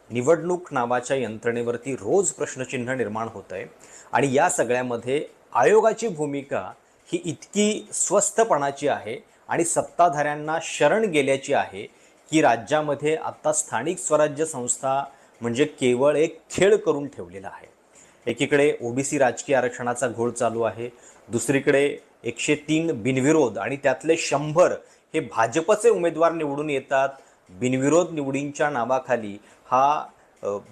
निवडणूक नावाच्या यंत्रणेवरती रोज प्रश्नचिन्ह निर्माण होत आहे आणि या सगळ्यामध्ये आयोगाची भूमिका ही इतकी स्वस्थपणाची आहे आणि सत्ताधाऱ्यांना शरण गेल्याची आहे की राज्यामध्ये आता स्थानिक स्वराज्य संस्था म्हणजे केवळ एक खेळ करून ठेवलेला आहे। एकीकडे ओबीसी राजकीय आरक्षणाचा घोळ चालू आहे, दुसरीकडे 103 बिनविरोध आणि त्यातले 100 हे भाजपचे उमेदवार निवडून येतात। बिनविरोध निवडींच्या नावाखाली हा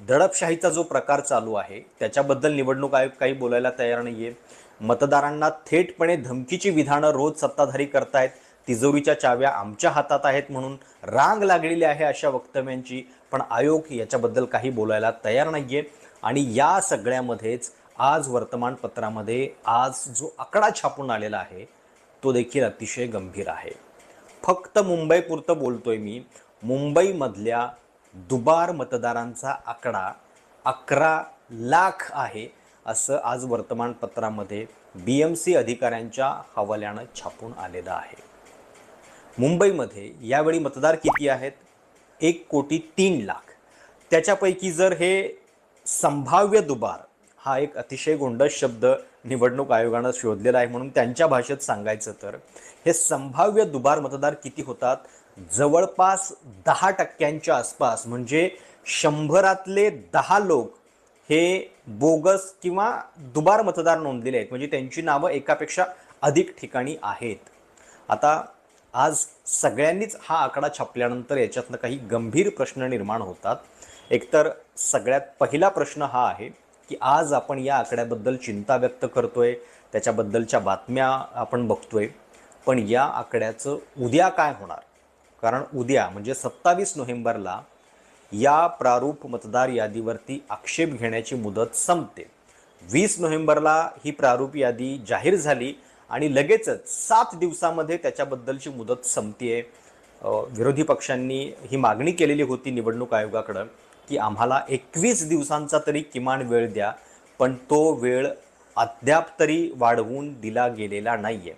दडपशाहीचा जो प्रकार चालू आहे त्याच्याबद्दल निवडणूक आयोग काही बोलायला तयार नाहीये। मतदारांना थेटपणे धमकीची विधानं रोज सत्ताधारी करतायत, तिजोरीच्या चाव्या आमच्या हातात आहेत म्हणून रांग लागलेली आहे अशा वक्तव्यांची, पण आयोग याच्याबद्दल काही बोलायला तयार नाहीये। आणि या सगळ्यामध्येच आज वर्तमानपत्रामध्ये आज जो आकडा छापून आलेला आहे तो देखील अतिशय गंभीर आहे। फक्त मुंबईपुरतं बोलतोय मी, मुंबईमधल्या दुबार मतदारांचा आकडा 11 लाख आहे असं आज वर्तमानपत्रामध्ये BMC अधिकाऱ्यांच्या हवाल्यानं छापून आलेलं आहे। मुंबईमध्ये यावेळी मतदार किती आहेत? 1,03,00,000। त्याच्यापैकी जर हे संभाव्य दुबार हा एक अतिशय गोंडस शब्द निवडणूक आयोगानं शोधलेला आहे म्हणून त्यांच्या भाषेत सांगायचं तर हे संभाव्य दुबार मतदार किती होतात? जवळपास 10% आसपास, म्हणजे 100रातले 10 लोक हे बोगस किंवा दुबार मतदार नोंदलेले आहेत, म्हणजे त्यांची नावं एकापेक्षा अधिक ठिकाणी आहेत। आता आज सगळ्यांनीच हा आकडा छापल्यानंतर याच्यातनं काही गंभीर प्रश्न निर्माण होतात। एकतर सगळ्यात पहिला प्रश्न हा आहे की आज आपण या आकड्याबद्दल चिंता व्यक्त करतोय, त्याच्याबद्दलच्या बातम्या आपण बघतोय, पण या आकड्याचं उद्या काय होणार? कारण उद्या म्हणजे 27 नोव्हेंबरला या प्रारूप मतदार यादीवरती आक्षेप घेण्याची मुदत संपते। 20 नोव्हेंबरला ही प्रारूप यादी जाहीर झाली आणि लगेचच 7 दिवसामध्ये त्याच्याबद्दलची मुदत संपतेय। विरोधी पक्षांनी ही मागणी केलेली होती निवडणूक आयोगाकडं की आम्हाला 21 दिवसांचा तरी किमान वेळ द्या, पण तो वेळ अद्याप तरी वाढवून दिला गेलेला नाहीये।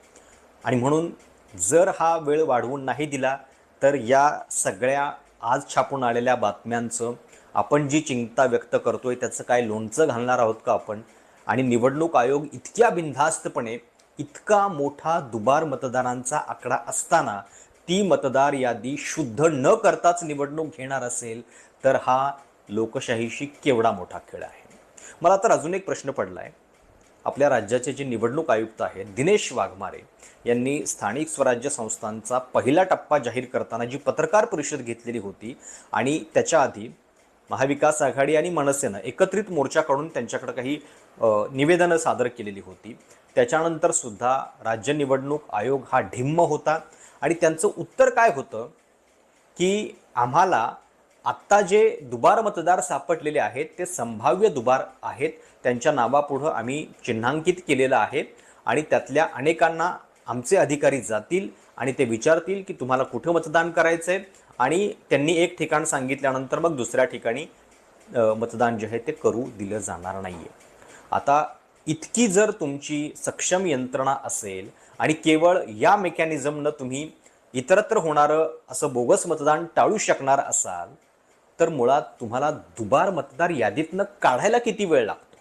आणि म्हणून जर हा वेळ वाढवून नाही दिला तर या सगळ्या आज छापून आलेल्या बातम्यांचं आपण जी चिंता व्यक्त करतोय त्याचं काय लोणचं घालणार आहोत का आपण? आणि निवडणूक आयोग इतक्या बिनधास्तपणे इतका मोठा दुबार मतदारांचा आकडा असताना ती मतदार यादी शुद्ध न करताच निवडणूक घेणार असेल तर हा लोकशाहीशी केवढा मोठा खेळ आहे। मला तर अजून एक प्रश्न पडला आहे। आपल्या राज्याचे जे निवडणूक आयुक्त आहेत दिनेश वाघमारे यांनी स्थानिक स्वराज्य संस्थांचा पहिला टप्पा जाहीर करताना जी पत्रकार परिषद घेतलेली होती आणि त्याच्या आधी महाविकास आघाडी आणि मनसेनं एकत्रित मोर्चा काढून त्यांच्याकडे काही निवेदनं सादर केलेली होती, त्याच्यानंतर सुद्धा राज्य निवडणूक आयोग हा ढिम्म होता आणि त्यांचं उत्तर काय होतं की आम्हाला आत्ता जे दुबार मतदार सापडलेले आहेत ते संभाव्य दुबार आहेत, त्यांच्या नावापुढं आम्ही चिन्हांकित केलेलं आहे आणि त्यातल्या अनेकांना आमचे अधिकारी जातील आणि ते विचारतील की तुम्हाला कुठं मतदान करायचं आहे आणि त्यांनी एक ठिकाण सांगितल्यानंतर मग दुसऱ्या ठिकाणी मतदान जे आहे ते करू दिलं जाणार नाही आहे। आता इतकी जर तुमची सक्षम यंत्रणा असेल आणि केवळ या मेकॅनिझमनं तुम्ही इतरत्र होणारं असं बोगस मतदान टाळू शकणार असाल तर मुळात तुम्हाला दुबार मतदार यादीतनं काढायला किती वेळ लागतो?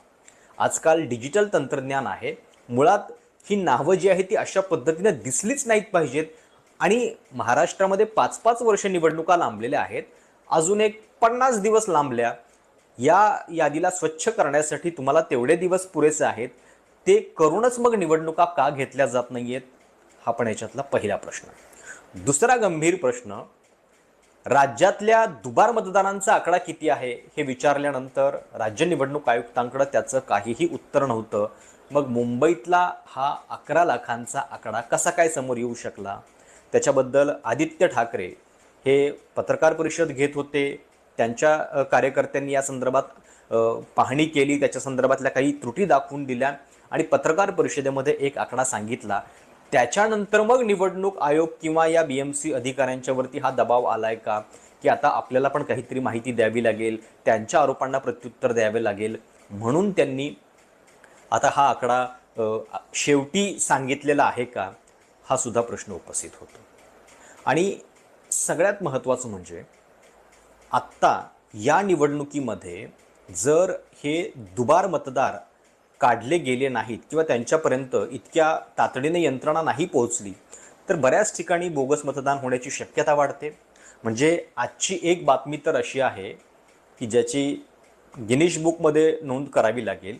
आजकाल डिजिटल तंत्रज्ञान आहे, मुळात ही नावं जी आहे ती अशा पद्धतीने दिसलीच नाहीत पाहिजेत आणि महाराष्ट्रामध्ये 5-5 वर्ष निवडणुका लांबलेल्या आहेत, अजून एक 50 दिवस लांबल्या, या यादीला स्वच्छ करण्यासाठी तुम्हाला तेवढे दिवस पुरेसे आहेत, ते करूनच मग निवडणुका का घेतल्या जात नाहीयेत? हा पण याच्यातला पहिला प्रश्न। दुसरा गंभीर प्रश्न, राज्यातल्या दुबार मतदारांचा आकडा किती आहे हे विचारल्यानंतर राज्य निवडणूक आयुक्तांकडे त्याचं काहीही उत्तर नव्हतं। मग मुंबईतला हा 11 लाखांचा आकडा कसा काय समोर येऊ शकला? त्याच्याबद्दल आदित्य ठाकरे हे पत्रकार परिषद घेत होते, त्यांच्या कार्यकर्त्यांनी या संदर्भात पाहणी केली, त्याच्या संदर्भातल्या काही त्रुटी दाखवून दिल्या आणि पत्रकार परिषदेमध्ये एक आकडा सांगितला। त्याच्यानंतर मग निवडणूक आयोग किंवा या BMC अधिकाऱ्यांच्यावरती हा दबाव आलाय का की आता आपल्याला पण काहीतरी माहिती द्यावी लागेल, त्यांच्या आरोपांना प्रत्युत्तर द्यावे लागेल, म्हणून त्यांनी आता हा आकडा शेवटी सांगितलेला आहे का? हा सुद्धा प्रश्न उपस्थित होतो। आणि सगळ्यात महत्त्वाचं म्हणजे आत्ता या निवडणुकीमध्ये जर हे दुबार मतदार काढले गेले नाहीत किंवा त्यांच्यापर्यंत इतक्या तातडीने यंत्रणा नाही पोहोचली तर बऱ्याच ठिकाणी बोगस मतदान होण्याची शक्यता वाढते. म्हणजे आजची एक बातमी तर अशी आहे की ज्याची गिनीश बुकमध्ये नोंद करावी लागेल.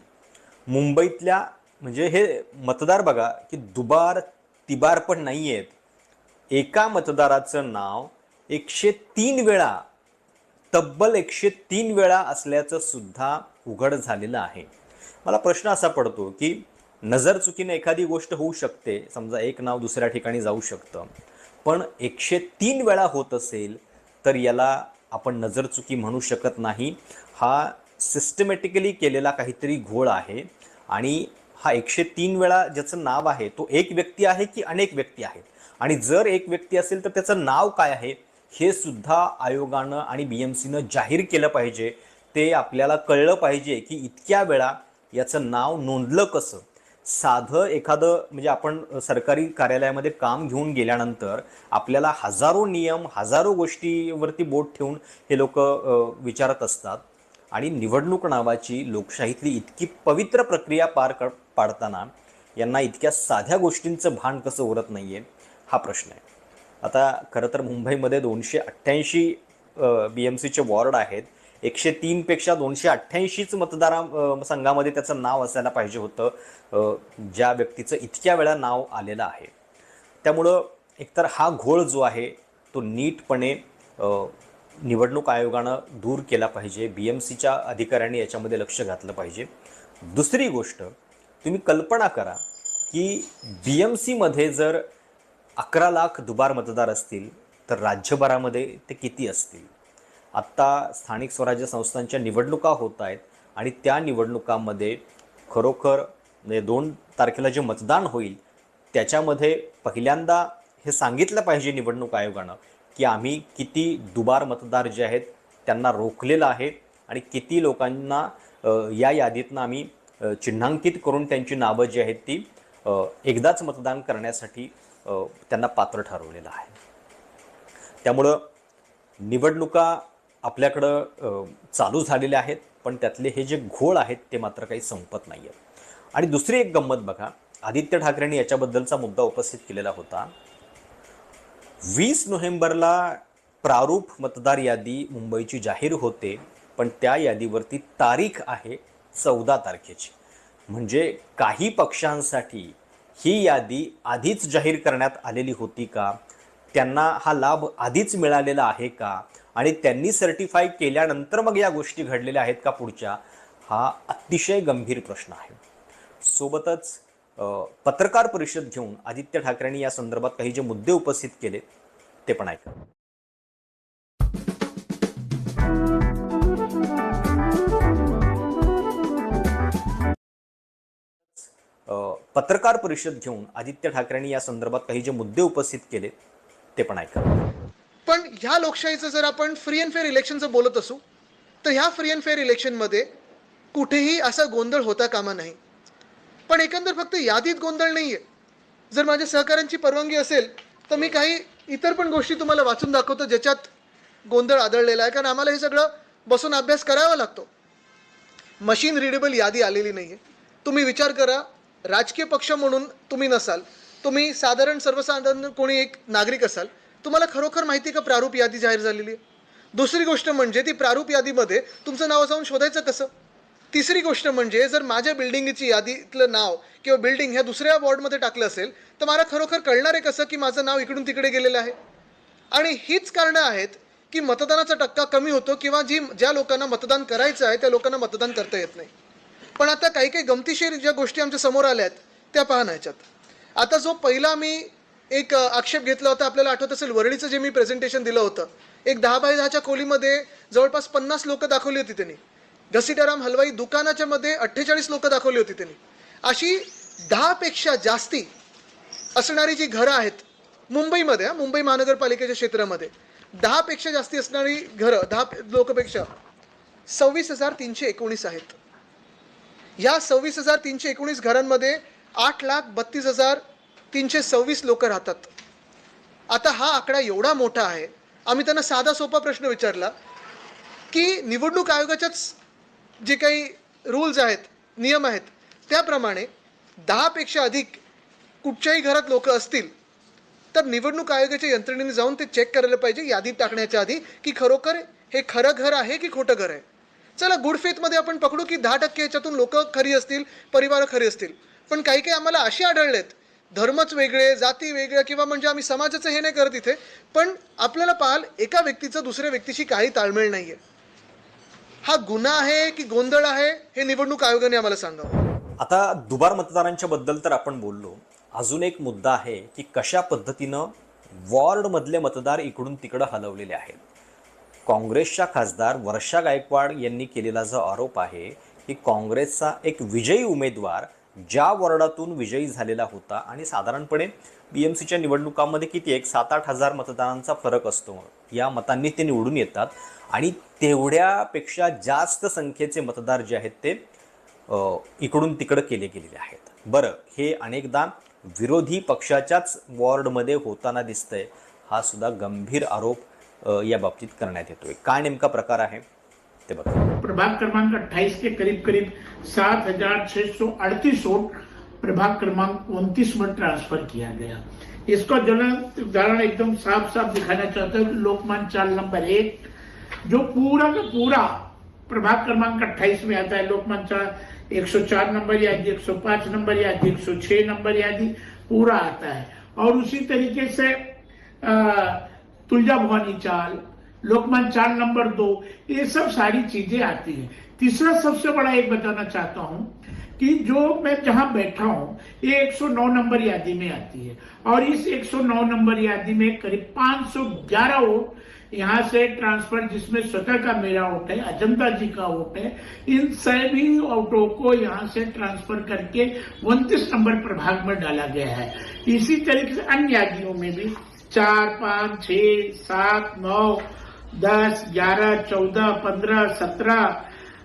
मुंबईतल्या म्हणजे हे मतदार बघा की दुबार तिबार पण नाही आहेत. एका मतदाराचं नाव 103 वेळा, तब्बल 103 वेळा असल्याचं सुद्धा उघड झालेलं आहे. मला प्रश्न असा पडतो की नजर चुकीने एखादी गोष्ट होऊ शकते, समजा एक नाव दुसऱ्या ठिकाणी जाऊ शकतं, पण 103 वेळा होत असेल तर याला आपण नजर चुकी म्हणू शकत नाही. हा सिस्टमॅटिकली केलेला काहीतरी घोळ आहे. आणि हा 103 वेळा ज्याचं नाव आहे तो एक व्यक्ती आहे की अनेक व्यक्ती आहेत, आणि जर एक व्यक्ती असेल तर त्याचं नाव काय आहे हे सुद्धा आयोगानं आणि BMCनं जाहीर केलं पाहिजे. ते आपल्याला कळलं पाहिजे की इतक्या वेळा याचं नाव नोंदलं कसं. साधं एखादं म्हणजे आपण सरकारी कार्यालयामध्ये काम घेऊन गेल्यानंतर आपल्याला हजारो नियम, हजारो गोष्टीवरती बोट ठेवून हे लोक विचारत असतात. आणि निवडणूक नावाची लोकशाहीतली इतकी पवित्र प्रक्रिया पाडताना यांना इतक्या साध्या गोष्टींचं भान कसं उरत नाही आहे हा प्रश्न आहे. आता खरं तर मुंबईमध्ये 288 BMCचे वॉर्ड आहेत. 103 पेक्षा 288च संघामध्ये त्याचं नाव असायला पाहिजे होतं ज्या व्यक्तीचं इतक्या वेळा नाव आलेलं आहे. त्यामुळं एकतर हा घोळ जो आहे तो नीटपणे निवडणूक आयोगानं दूर केला पाहिजे. BMCच्या अधिकाऱ्यांनी याच्यामध्ये लक्ष घातलं पाहिजे. दुसरी गोष्ट, तुम्ही कल्पना करा की BMCमध्ये जर 11 लाख दुबार मतदार असतील तर राज्यभरामध्ये ते किती असतील. आत्ता स्थानिक स्वराज्य संस्थांच्या निवडणुका होत आहेत आणि त्या निवडणुकांमध्ये खरोखर म्हणजे 2 तारखेला जे मतदान होईल त्याच्यामध्ये पहिल्यांदा हे सांगितलं पाहिजे निवडणूक आयोगानं की आम्ही किती दुबार मतदार जे आहेत त्यांना रोखलेलं आहे आणि किती लोकांना या यादीतनं आम्ही चिन्हांकित करून त्यांची नावं जी आहेत ती एकदाच मतदान करण्यासाठी त्यांना पात्र ठरवलेलं आहे. त्यामुळं निवडणुका आपल्याकडं चालू झालेल्या आहेत, पण त्यातले हे जे घोळ आहेत ते मात्र काही संपत नाही आहेत. आणि दुसरी एक गंमत बघा, आदित्य ठाकरेंनी याच्याबद्दलचा मुद्दा उपस्थित केलेला होता. 20 नोव्हेंबरला प्रारूप मतदार यादी मुंबईची जाहीर होते, पण त्या यादीवरती तारीख आहे 14 तारखेची. म्हणजे काही पक्षांसाठी ही यादी आधीच जाहीर करण्यात आलेली होती का, त्यांना हा लाभ आधीच मिळालेला आहे का, आणि त्यांनी सर्टिफाय केल्यानंतर मग या गोष्टी घडलेल्या आहेत का पुढच्या, हा अतिशय गंभीर प्रश्न आहे. सोबतच पत्रकार परिषद घेऊन आदित्य ठाकरेंनी या संदर्भात काही जे मुद्दे उपस्थित केले ते पण ऐका. पत्रकार परिषद घेऊन आदित्य ठाकरेंनी या संदर्भात काही जे मुद्दे उपस्थित केले ते पण ऐका. पण ह्या लोकशाहीचं जर आपण फ्री अँड फेअर इलेक्शनचं बोलत असू तर ह्या फ्री अँड फेअर इलेक्शनमध्ये कुठेही असा गोंधळ होता कामा नाही. पण एकंदर फक्त यादीत गोंधळ नाही आहे. जर माझ्या सहकाऱ्यांची परवानगी असेल तर मी काही इतर पण गोष्टी तुम्हाला वाचून दाखवतो ज्याच्यात गोंधळ आढळलेला आहे, कारण आम्हाला हे सगळं बसून अभ्यास करावा लागतो. मशीन रिडेबल यादी आलेली नाही आहे. तुम्ही विचार करा, राजकीय पक्ष म्हणून तुम्ही नसाल, तुम्ही साधारण सर्वसाधारण कोणी एक नागरिक असाल, तुम्हाला खरोखर माहिती का प्रारूप यादी जाहीर झालेली आहे. दुसरी गोष्ट म्हणजे ती प्रारूप यादीमध्ये तुमचं नाव जाऊन शोधायचं कसं. तिसरी गोष्ट म्हणजे जर माझ्या बिल्डिंगची यादीतलं नाव किंवा बिल्डिंग ह्या दुसऱ्या वॉर्डमध्ये टाकलं असेल तर मला खरोखर कळणार आहे कसं की माझं नाव इकडून तिकडे गेलेलं आहे. आणि हीच कारणं आहेत की मतदानाचा टक्का कमी होतो किंवा ज्या लोकांना मतदान करायचं आहे त्या लोकांना मतदान करता येत नाही. पण आता काही काही गमतीशीर ज्या गोष्टी आमच्या समोर आल्या आहेत त्या पहा ना ह्याच्यात. आता जो पहिला मी एक आक्षेप घेतला होता, आपल्याला आठवत असेल वरळीचं जे मी प्रेझेंटेशन दिलं होतं, एक 10 बाय 10च्या खोलीमध्ये जवळपास 50 लोक दाखवली होती त्यांनी. घसीटाराम हलवाई दुकानाच्या मध्ये 48 लोक दाखवली होती त्यांनी. अशी 10 पेक्षा जास्ती असणारी जी घरं आहेत मुंबईमध्ये, मुंबई महानगरपालिकेच्या क्षेत्रामध्ये 10 पेक्षा जास्ती असणारी घरं, 10 लोकपेक्षा 26,319 आहेत. या 26,319 घरांमध्ये 8,32,326 लोक राहतात. आता हा आकडा एवढा मोठा आहे. आम्ही त्यांना साधा सोपा प्रश्न विचारला, की निवडणूक आयोगाच्याच जे काही रूल्स आहेत, नियम आहेत, त्याप्रमाणे 10पेक्षा अधिक कुठच्याही घरात लोक असतील तर निवडणूक आयोगाच्या यंत्रणेने जाऊन ते चेक करायला पाहिजे यादीत टाकण्याच्या आधी की खरोखर हे खरं घर आहे की खोटं घर आहे. चला गुड फेथमध्ये आपण पकडू की 10% याच्यातून लोक खरी असतील, परिवार खरी असतील, पण काही काही आम्हाला अशी आढळलेत, धर्मच वेगळे, जाती वेगळ्या, किंवा म्हणजे आम्ही समाजाचं हे नाही करत इथे, पण आपल्याला पाहाल एका व्यक्तीचं दुसऱ्या व्यक्तीशी काही ताळमेळ नाही आहे. हा गुन्हा आहे की गोंधळ आहे हे निवडणूक आयोगाने आम्हाला सांगावं. आता दुबार मतदारांच्या बद्दल तर आपण बोललो. अजून एक मुद्दा आहे की कशा पद्धतीनं वॉर्डमधले मतदार इकडून तिकडं हलवलेले आहेत. काँग्रेसच्या खासदार वर्षा गायकवाड यांनी केलेला जो आरोप आहे की काँग्रेसचा एक विजयी उमेदवार ज्या वॉर्डातून विजयी झालेला होता आणि साधारणपणे BMCच्या निवडणुकांमध्ये किती एक 7-8 हजार मतदानांचा फरक असतो, या मतांनी ते निवडून येतात आणि तेवढ्यापेक्षा जास्त संख्येचे मतदार जे आहेत ते इकडून तिकडं केले गेलेले आहेत. बरं, हे अनेकदा विरोधी पक्षाच्याच वॉर्डमध्ये होताना दिसतंय. हा सुद्धा गंभीर आरोप या बाबतीत करण्यात येतोय. काय नेमका प्रकार आहे ते बघा. प्रभाग क्रमांक 28 के करीब करीब 7,638 वोट प्रभाग क्रमांक 29 में ट्रांसफर किया गया. इसका ज्वलंत उदाहरण एकदम साफ साफ दिखाना चाहता हूँ कि लोकमान चाल नंबर 1 जो पूरा का पूरा प्रभाग क्रमांक 28 में आता है, लोकमान चाल 104 नंबर यादी, 105 नंबर यादी, 106 नंबर यादी पूरा आता है. और उसी तरीके से तुलजा भवानी चाल, लोकमान चाल नंबर 2, ये सब सारी चीजें आती हैं. तीसरा सबसे बड़ा एक बताना चाहता हूं कि जो मैं जहां बैठा हूं ये 109 नंबर यादी में आती है और इस 109 नंबर यादी में करीब 511 वोट यहाँ से ट्रांसफर, जिसमें स्वतः का मेरा वोट है, अजंता जी का वोट है, इन सभी वोटों को यहाँ से ट्रांसफर करके 29 नंबर प्रभाग में डाला गया है. इसी तरीके से अन्य यादियों में भी 4, 5, 6, 7, 9, 10, 11, 14, 15, 17,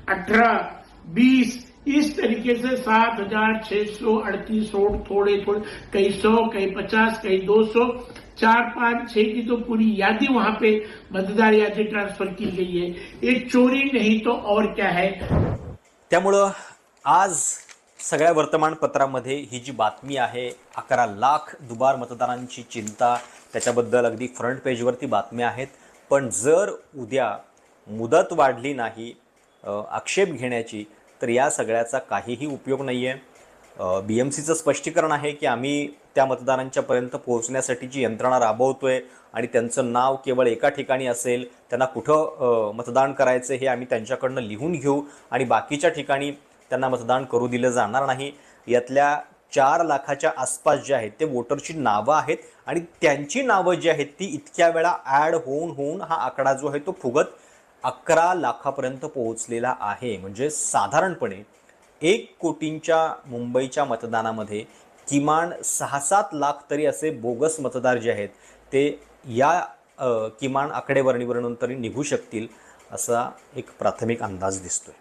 18, 20, इस तरीके से 7,638 वोट, थोड़े थोड़े कई 100, कई 50, कई 200, 4, 5, 6 की तो पूरी यादी वहां पे मतदार यादी ट्रांसफर की गई है. ये चोरी नहीं तो और क्या है. त्यामुळं आज सगळ्या वर्तमानपत्रामध्ये ही जी बातमी आहे, 11 लाख दुबार मतदारांची चिंता, त्याच्याबद्दल अगदी फ्रंट पेजवरती बातम्या आहेत. पण जर उद्या मुदत वाढली नाही आक्षेप घेण्याची, तर या सगळ्याचा काहीही उपयोग नाही आहे. BMCचं स्पष्टीकरण आहे की आम्ही त्या मतदारांच्यापर्यंत पोहोचण्यासाठीची यंत्रणा राबवतोय आणि त्यांचं नाव केवळ एका ठिकाणी असेल, त्यांना कुठं मतदान करायचं हे आम्ही त्यांच्याकडनं लिहून घेऊ आणि बाकीच्या ठिकाणी त्यांना मतदान करू दिलं जाणार नाही. यातल्या 4 लाखाच्या आसपास जे आहेत ते वोटरची नावं आहेत आणि त्यांची नावं जी आहेत ती इतक्या वेळा ॲड होऊन हा आकडा जो आहे तो फुगत 11 लाखापर्यंत पोहोचलेला आहे. म्हणजे साधारणपणे 1 कोटींच्या मुंबईच्या मतदानामध्ये किमान 6-7 लाख तरी असे बोगस मतदार जे आहेत ते या किमान आकडेवारीवरून तरी निघू शकतील असा एक प्राथमिक अंदाज दिसतोय.